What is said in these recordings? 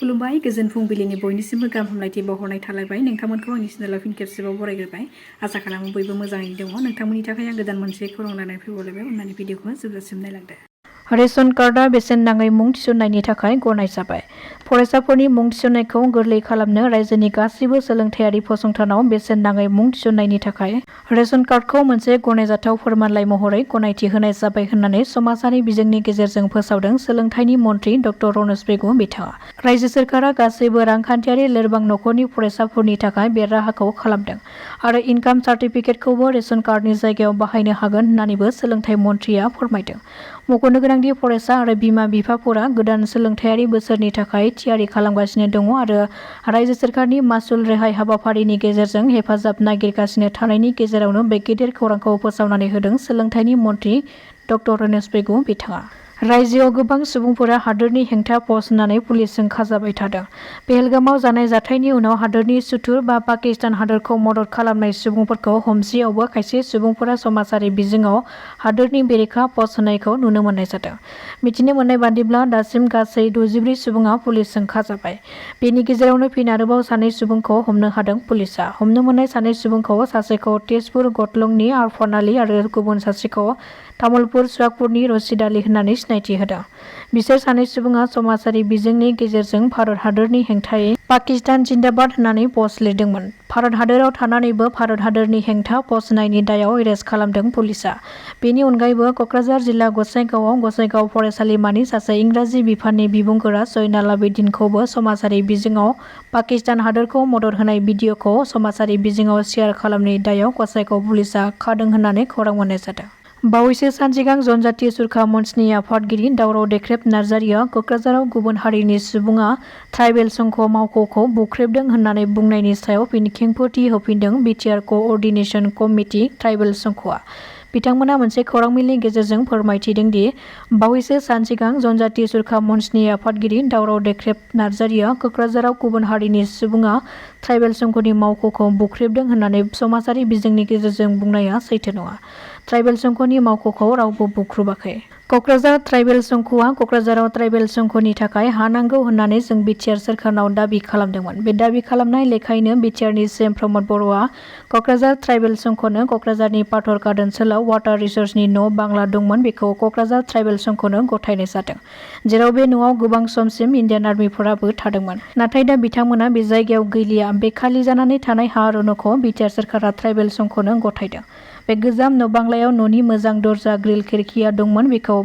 खुलुमबाय गोजोन फुंबिलिनि बयनिसिमबो गाहाम हामलायथि बावहरनाय थालायबाय नोंथांमोनखौ आंनि चेनेलाव फिन खेबसेबाव बरायग्रोबाय आसा खालामो बयबो मोजाङैनो दङ नोंथांमोननि थाखाय आं गोदान मोनसे खौरां लानानै फैबावलायबाय अननानै भिडिअखौ जोबजासिम नायलांदो। रेशन कार्डआ बेसेन नाङै मुं थिसननायनि थाखाय गनायजाबाय। फरायसाफोरनि मुं थिसननायखौ गोरलै खालामनो रायजोनि गासिबो सोलोंथायारि फसंथानाव बेसेन नाङै मुं थिसननायनि थाखाय रेशन कार्डखौ मोनसे गनायजाथाव फोरमानलाइ महरै गनायथि होनाय जाबाय होननानै समाजारि बिजोंनि गेजेरजों फोसावदों सोलोंथाइनि मन्थ्रि डक्टर रनज बिथाङा। रायजो सोरखारा गासैबो रांखान्थियारि लोरबां नखरनि फरायसाफोरनि थाखाय बे राहाखौ खालामदों आरो इनकाम सार्टिफिकेटखौबो रेशन कार्डनि जायगायाव बाहायनो हागोन होननानैबो सोलोंथाइ मन्थ्रिया फोरमायदों। मख'नो गोनांदि फरायसा आरो बिमा बिफाफोरा गोदान सोलोंथायारि बोसोरनि थाखाय थियारि खालामगासिनो दङ आरो रायजो सोरखारनि मासुल रेहाय हाबाफारिनि गेजेरजों हेफाजाब नागिरगासिनो थानायनि गेजेरावनो बे गेदेर खौरांखौ फोसावनानै होदों सोलोंथाइनि मन्थ्रि डक्टर रनज बिथाङा। रायजोआव गोबां सुबुंफोरा हादोरनि हेंथा पस्ट होननानै पुलिसजों खाजाबाय थादों। पहलगामाव जानाय जाथायनि उनाव हादोरनि सुथुर बा पाकिस्तान हादोरखौ मदद खालामनाय सुबुंफोरखौ हमसेयावबो खायसे सुबुंफोरा समाजारि बिजोङाव हादोरनि बेरेखा पस्ट होनायखौ नुनो मोननाय जादों। मिथिनो मोननाय बादिब्ला दासिम गासै 64 सुबुङा पुलिसजों खाजाबाय। बेनि गेजेरावनो फिन आरोबाव सानै सुबुंखौ हमनो हादों पुलिसआ। हमनो मोननाय सानै सुबुंखौ सासेखौ तेजपुर गटलंनि आरफान आली आरो गुबुन सासेखौ तामुलपुर सुवागपुरनि रशिद आली होननानै सिनायथि होदों। बिसोर सानै सुबुङा समाजारि बिजोंनि गेजेरजों भारत हादोरनि हेंथायै पाकिस्तान जिन्दाबाद होननानै पस्ट लिरदोंमोन। भारत हादोराव थानानैबो भारत हादोरनि हेंथा पस्ट होनायनि दायाव एरेस्ट खालामदों पुलिसआ। बेनि अनगायैबो कक्राझार जिल्ला गसाइगाव फरायसालिमानि सासे इंराजि बिफाननि बिबुंगोरा जयनाल आबिदिनखौबो समाजारि बिजोङाव पाकिस्तान हादोरखौ मदद होनाय भिडिअखौ समाजारि बिजोङाव शेयार खालामनायनि दायाव गसाइगाव पुलिसआ खादों होननानै खौरां मोननाय जादों। बावैसो सान सिगां जनजाति सुरखा मन्चनि आफादगिरि दावराव देख्रेब नार्जारिया कक्राझाराव गुबुन हारिनि सुबुङा ट्राइबेल संघ मावख'खौ बुख्रेबदों होननानै बुंनायनि सायाव फिन खेंफोरथि होफिनदों BTR कोअर्डिनेशन कमिटि ट्राइबेल संघआ। बिथांमोना मोनसे खौरां मेलनि गेजेरजों फोरमायथिदों दि बावैसो सान सिगां जनजाति सुरखा मन्चनि आफादगिरि दावराव देख्रेब नार्जारिया कक्राझाराव गुबुन हारिनि सुबुङा ट्राइबेल संघनि मावख'खौ बुख्रेबदों होननानै समाजारि बिजोंनि गेजेरजों बुंनाया सैथो नङा। ट्राइबेल संघनि मावख'खौ रावबो बुख्रुबाखै। कक्राझार ट्राइबेल संघआ कक्राझाराव ट्राइबेल संघनि थाखाय हा नांगौ होननानै जों BTR सोरखारनाव दाबि खालामदोंमोन। बे दाबि खालामनाय लेखायैनो BTRनि CM प्रमद बर'आ कक्राझार ट्राइबेल संघनो कक्राझारनि पाथरघाट ओनसोलाव वाटार रिसर्सनि न' बांला दंमोन बेखौ कक्राझार ट्राइबेल संघनो गथायनाय जादों। जेराव बे न'आव गोबां समसिम इन्डियान आर्मिफोराबो थादोंमोन। नाथाय दा बिथांमोना बे जायगायाव गैलिया। बे खालि जानानै थानाय हा आरो न'खौ BTR सोरखारा ट्राइबेल संघनो गथायदों। बे गोजाम न' बांलायाव न'नि मोजां दरजा ग्रिल खिरखिया दंमोन बेखौ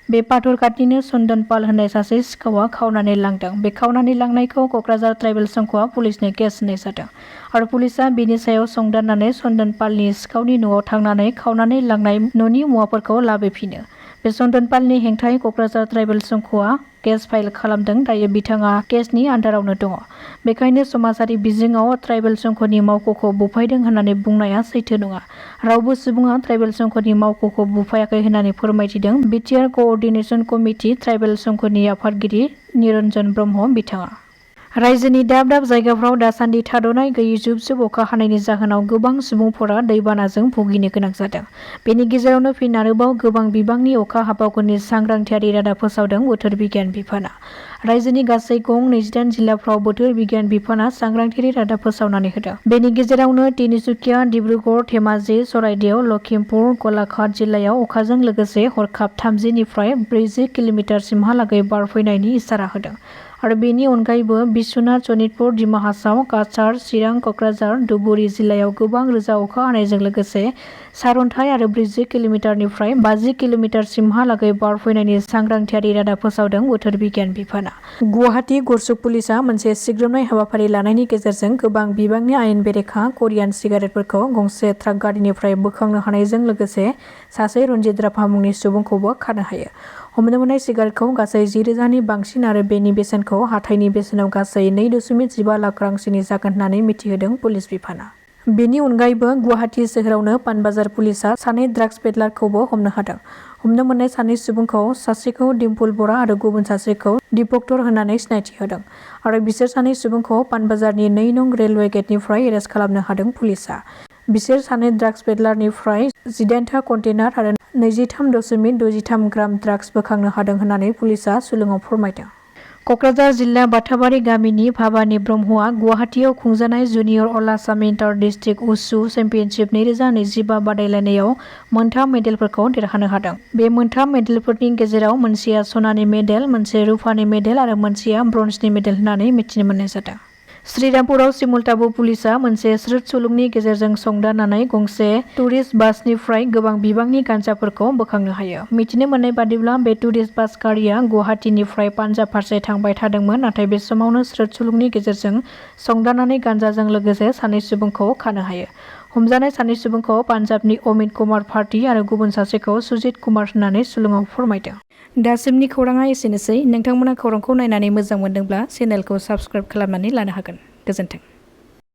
बे पाथरघाटनिनो चन्दन पाल होननाय सासे सिखावा खावनानै लांदों। बे खावनानै लांनायखौ कक्राझार ट्राइबेल संघआ पुलिसनो केस होनाय जादों आरो पुलिसआ बेनि सायाव संदाननानै चन्दन पालनि सिखावनि न'आव थांनानै खावनानै लांनाय न'नि मुवाफोरखौ लाबोफिनो। बे चन्दन पालनि हेंथायै कक्राझार ट्राइबेल संघआ केस फाइल खालामदों। दायो बिथाङा केसनि आन्दारावनो दङ। बेखायनो समाजारि बिजोङाव ट्राइबेल संघनि मावख'खौ बुफायदों होननानै बुंनाया सैथो नङा। रावबो सुबुङा ट्राइबेल संघनि मावख'खौ बुफायाखै होननानै फोरमायथिदों BTR कोअर्डिनेशन कमिटि ट्राइबेल संघनि आफादगिरि निरन्जन ब्रह्म बिथाङा। रायजोनि दाब दाब जायगाफ्राव दासान्दि थाद'नाय गैयै जुब जुब अखा हानायनि जाहोनाव गोबां सुबुंफोरा दैबानाजों भुगिनो गोनां जादों। बेनि गेजेरावनो फिन आरोबाव गोबां बिबांनि अखा हाबावगोननि सांग्रांथियारि रादाब फोसावदों बोथोर बिगियान बिफाना। रायजोनि गासै गं 28 जिल्लाफ्राव बोथोर बिगियान बिफाना सांग्रांथियारि रादाब फोसावनानै होदों। बेनि गेजेरावनो तिनिसुकिया, डिब्रुगड़, धेमाजि, चराइदेव, लखिमपुर, गलाघाट जिल्लायाव अखाजों लोगोसे हरखाब 30 निफ्राय 40 किल'मिटारसिमहालागै बार फैनायनि इसारा होदों आरो बेनि अनगायैबो बिश्वनाथ, सनितपुर, डिमा हासाव, काछार, चिरां, कक्राझार, धुबुरी जिल्लायाव गोबां रोजा अखा हानायजों लोगोसे सारअन्थाइ आरो 40 किल'मिटारनिफ्राय 50 किल'मिटारसिमहालागै बार फैनायनि सांग्रांथियारि रादाब फोसावदों बोथोर बिगियान बिफाना। गुवाहाटी गुरसुक पुलिसआ मोनसे सिग्रोमनाय हाबाफारि लानायनि गेजेरजों गोबां बिबांनि आयेन बेरेखा करियान सिगारेटफोरखौ गंसे ट्राक गारिनिफ्राय बोखांनो हानायजों लोगोसे सासे रन्जित राभा मुंनि सुबुंखौबो खानो हायो। हमनो मोननाय सिगारेटखौ गासै 10,000नि बांसिन आरो बेनि बेसेनखौ हाथाइनि बेसेनाव गासै 2.15 लाख रांसिनि जागोन होननानै मिथिहोदों पुलिस बिफाना। बेनि अनगायैबो गुवाहाटी सोहोरावनो पानबाजार पुलिसआ सानै ड्राग्स पेडलारखौबो हमनो हादों। हमनो मोननाय सानै सुबुंखौ सासेखौ डिम्पुल बरा आरो गुबुन सासेखौ दीपक्टर होननानै सिनायथि होदों आरो बिसोर सानै सुबुंखौ पानबाजारनि 2 नं रेलवे गेटनिफ्राय एरेस्ट खालामनो हादों पुलिसआ। बिसोर सानै ड्राग्स पेडलारनिफ्राय 18था कन्टेनार आरो 23.63 ग्राम ड्राग्स बोखांनो हादों होननानै पुलिसआ सुलुङाव फोरमायदों। क'क्राझार जिल्ला बाथाबारि गामिनि भाबानि ब्रह्मआ गुवाहाटीआव खुंजानाय जुनियर अल आसाम इन्टार डिस्ट्रिक्ट उसु चेम्पियनशिप 2025 बादायलायनायाव मोनथाम मेडेलफोरखौ देरहानो हादों। बे मोनथाम मेडेलफोरनि गेजेराव मोनसेया सनानि मेडेल, मोनसे रुफानि मेडेल आरो मोनसेया ब्रन्जनि मेडेल होननानै मिथिनो मोननाय जादों। श्रीरामपुराव सिमुलताबु पुलिसआ मोनसे स्रोद सुलुंनि गेजेरजों संदाननानै गंसे टुरिस्ट बासनिफ्राय गोबां बिबांनि गान्जाफोरखौ बोखांनो हायो। मिथिनो मोननाय बादिब्ला बे टुरिस्ट बास गारिया गुवाहाटीनिफ्राय पान्जाब फारसे थांबाय थादोंमोन, नाथाय बे समावनो स्रोद सुलुंनि गेजेरजों संदाननानै गान्जाजों लोगोसे सानै सुबुंखौ खानो हायो। हमजानाय सानै सुबुंखौ पान्जाबनि अमित कुमार पार्टी आरो गुबुन सासेखौ सुजित कुमार होननानै सुलुङाव फोरमायदों। दासिमनि खौराङा एसेनोसै। नोंथांमोना खौरांखौ नायनानै मोजां मोनदोंब्ला चेनेलखौ साबस्क्राइब खालामनानै लानो हागोन। गोजोन्थों।